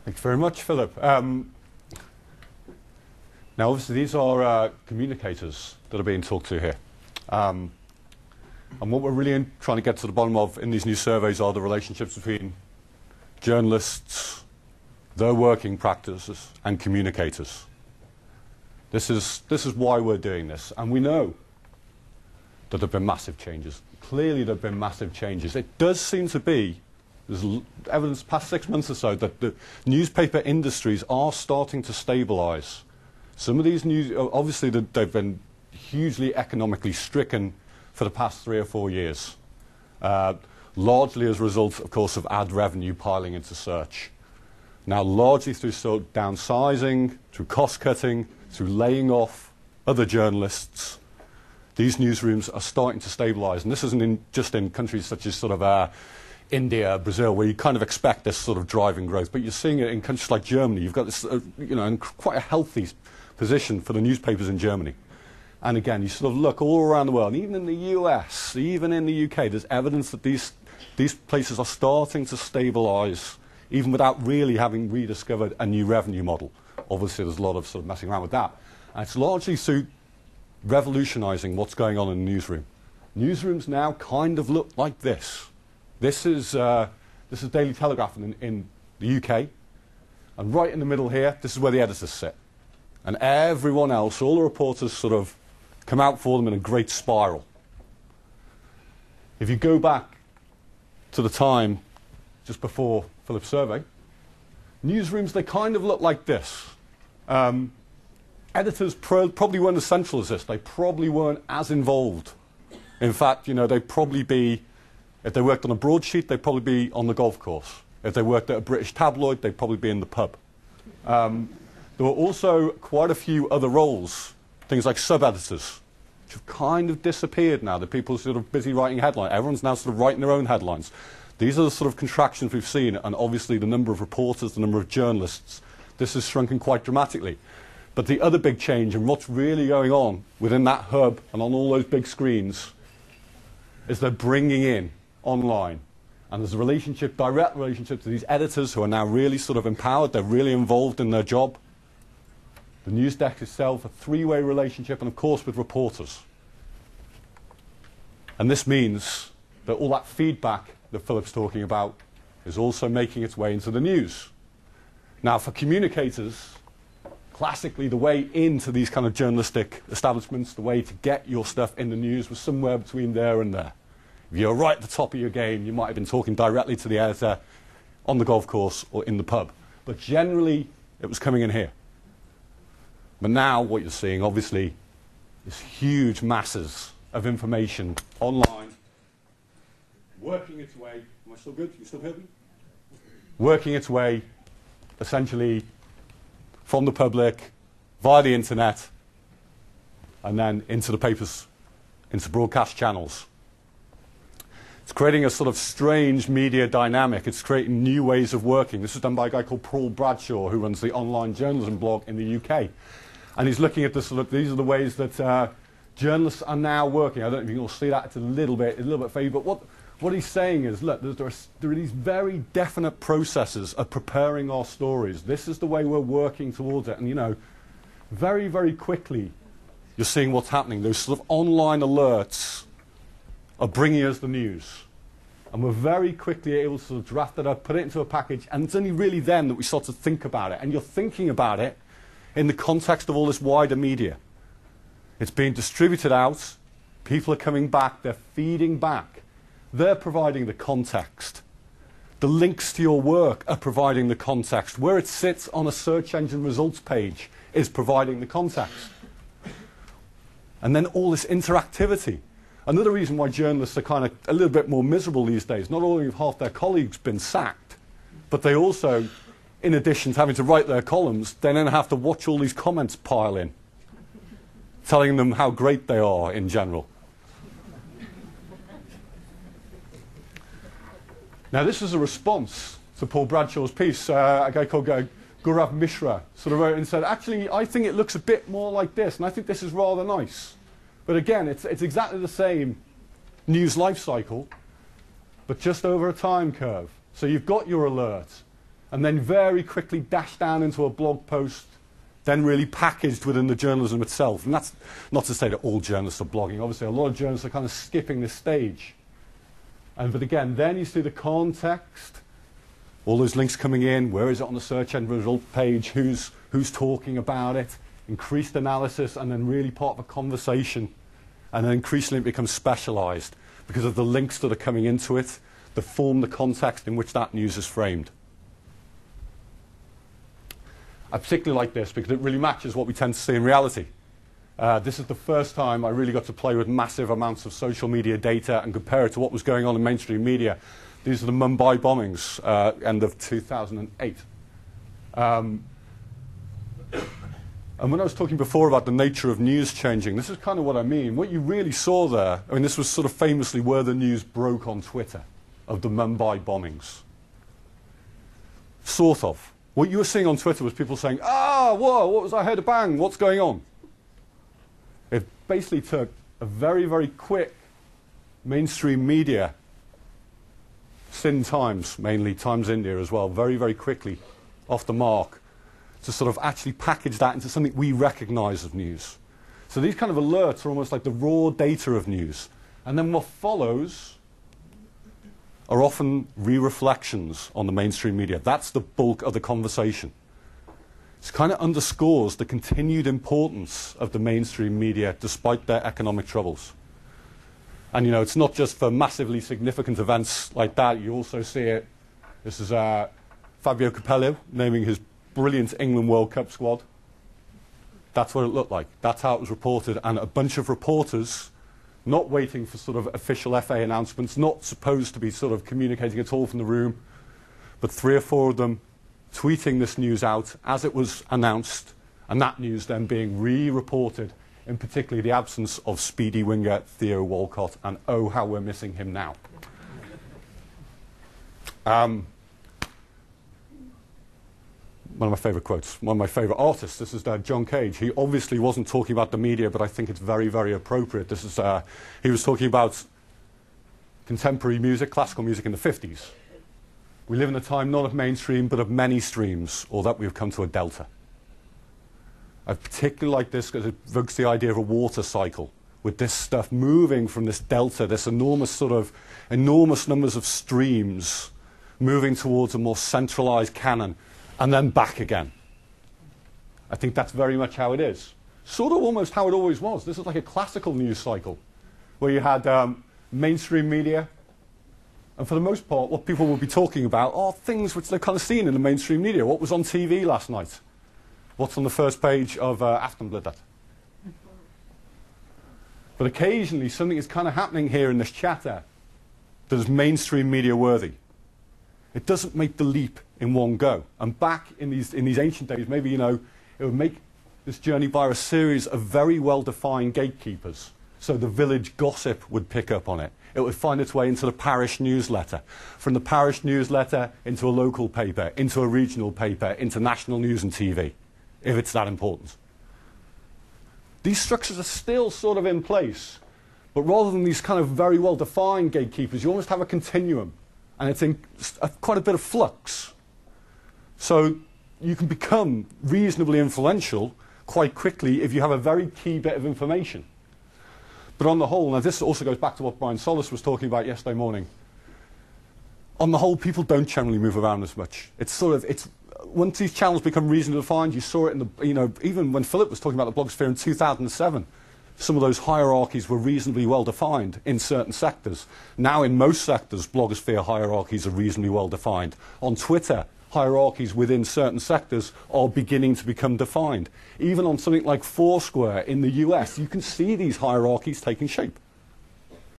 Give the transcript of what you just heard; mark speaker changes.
Speaker 1: Thanks very much, Philip. Now, obviously, these are communicators that are being talked to here. And what we're really trying to get to the bottom of in these new surveys are the relationships between journalists, their working practices, and communicators. This is why we're doing this. And we know that there have been massive changes. Clearly, there have been massive changes. It does seem to be, there's evidence past 6 months or so, that the newspaper industries are starting to stabilise. Some of these news, obviously, they've been hugely economically stricken for the past 3 or 4 years, largely as a result, of course, of ad revenue piling into search. Now, largely through downsizing, through cost-cutting, through laying off other journalists, these newsrooms are starting to stabilise. And this isn't just in countries such as India, Brazil, where you kind of expect this sort of driving growth. But you're seeing it in countries like Germany. You've got this, quite a healthy position for the newspapers in Germany. And again, you sort of look all around the world, and even in the US, even in the UK, there's evidence that these places are starting to stabilise, even without really having rediscovered a new revenue model. Obviously, there's a lot of sort of messing around with that. And it's largely through revolutionising what's going on in the newsroom. Newsrooms now kind of look like this. This is Daily Telegraph in the UK. And right in the middle here, this is where the editors sit. And everyone else, all the reporters sort of come out for them in a great spiral. If you go back to the time just before Philip's survey, newsrooms, they kind of look like this. Editors probably weren't as central as this. They probably weren't as involved. In fact, they'd probably be, if they worked on a broadsheet, they'd probably be on the golf course. If they worked at a British tabloid, they'd probably be in the pub. There were also quite a few other roles, things like sub-editors, which have kind of disappeared now. The people sort of busy writing headlines. Everyone's now sort of writing their own headlines. These are the sort of contractions we've seen, and obviously the number of reporters, the number of journalists, this has shrunken quite dramatically. But the other big change, and what's really going on within that hub and on all those big screens, is they're bringing in online. And there's a direct relationship to these editors who are now really sort of empowered. They're really involved in their job. The news desk itself, a three-way relationship, and of course with reporters. And this means that all that feedback that Philip's talking about is also making its way into the news. Now, for communicators, classically the way into these kind of journalistic establishments, the way to get your stuff in the news was somewhere between there and there. If you're right at the top of your game, you might have been talking directly to the editor on the golf course or in the pub. But generally, it was coming in here. But now what you're seeing, obviously, is huge masses of information online, working its way. Am I still good? Can you still hear me? Working its way, essentially, from the public, via the internet, and then into the papers, into broadcast channels. It's creating a sort of strange media dynamic. It's creating new ways of working. This is done by a guy called Paul Bradshaw, who runs the online journalism blog in the UK. And he's looking at this, these are the ways that journalists are now working. I don't know if you can all see that. It's a little bit faded. But what he's saying is, look, there are these very definite processes of preparing our stories. This is the way we're working towards it. And, very, very quickly, you're seeing what's happening. Those sort of online alerts are bringing us the news. And we're very quickly able to sort of draft it up, put it into a package, and it's only really then that we start to think about it. And you're thinking about it in the context of all this wider media. It's being distributed out. People are coming back. They're feeding back. They're providing the context. The links to your work are providing the context. Where it sits on a search engine results page is providing the context. And then all this interactivity. Another reason why journalists are kind of a little bit more miserable these days, not only have half their colleagues been sacked, but they also, in addition to having to write their columns, they then have to watch all these comments pile in, telling them how great they are in general. Now, this is a response to Paul Bradshaw's piece. A guy called Gaurav Mishra sort of wrote and said, actually, I think it looks a bit more like this, and I think this is rather nice. But again, it's exactly the same news life cycle, but just over a time curve. So you've got your alert, and then very quickly dashed down into a blog post, then really packaged within the journalism itself. And that's not to say that all journalists are blogging. Obviously, a lot of journalists are kind of skipping this stage. But again, then you see the context, all those links coming in, where is it on the search end result page, who's talking about it, increased analysis, and then really part of a conversation. And then increasingly it becomes specialized because of the links that are coming into it that form the context in which that news is framed. I particularly like this because it really matches what we tend to see in reality. This is the first time I really got to play with massive amounts of social media data and compare it to what was going on in mainstream media. These are the Mumbai bombings, end of 2008. And when I was talking before about the nature of news changing, this is kind of what I mean. What you really saw there, I mean, this was sort of famously where the news broke on Twitter of the Mumbai bombings. Sort of. What you were seeing on Twitter was people saying, whoa, what was I heard a bang? What's going on? It basically took a very, very quick mainstream media, Sin Times mainly, Times India as well, very, very quickly off the mark to sort of actually package that into something we recognize as news. So these kind of alerts are almost like the raw data of news. And then what follows are often re-reflections on the mainstream media. That's the bulk of the conversation. It kind of underscores the continued importance of the mainstream media despite their economic troubles. And, you know, it's not just for massively significant events like that. You also see it. This is Fabio Capello naming his brilliant England World Cup squad. That's what it looked like. That's how it was reported. And a bunch of reporters not waiting for sort of official FA announcements, not supposed to be sort of communicating at all from the room, but 3 or 4 of them tweeting this news out as it was announced, and that news then being re-reported, in particularly the absence of speedy winger Theo Walcott, and oh, how we're missing him now. One of my favourite quotes, one of my favourite artists, this is John Cage. He obviously wasn't talking about the media, but I think it's very, very appropriate. This is, he was talking about contemporary music, classical music in the 50s. We live in a time not of mainstream, but of many streams, or that we've come to a delta. I particularly like this because it evokes the idea of a water cycle, with this stuff moving from this delta, this enormous numbers of streams moving towards a more centralized canon, and then back again. I think that's very much how it is. Sort of almost how it always was. This is like a classical news cycle, where you had mainstream media, and for the most part, what people will be talking about are things which they've kind of seen in the mainstream media. What was on TV last night? What's on the first page of Aftonbladet? But occasionally, something is kind of happening here in this chatter that is mainstream media worthy. It doesn't make the leap in one go. And back in these ancient days, maybe, you know, it would make this journey by a series of very well-defined gatekeepers. So the village gossip would pick up on it. It would find its way into the parish newsletter. From the parish newsletter into a local paper, into a regional paper, into national news and TV, if it's that important. These structures are still sort of in place, but rather than these kind of very well-defined gatekeepers, you almost have a continuum, and it's in quite a bit of flux. So you can become reasonably influential quite quickly if you have a very key bit of information. But on the whole, now this also goes back to what Brian Solis was talking about yesterday morning. On the whole, people don't generally move around as much. It's sort of, once these channels become reasonably defined, you saw it in the, you know, even when Philip was talking about the blogosphere in 2007, some of those hierarchies were reasonably well defined in certain sectors. Now in most sectors, blogosphere hierarchies are reasonably well defined. On Twitter, hierarchies within certain sectors are beginning to become defined. Even on something like Foursquare in the US, you can see these hierarchies taking shape.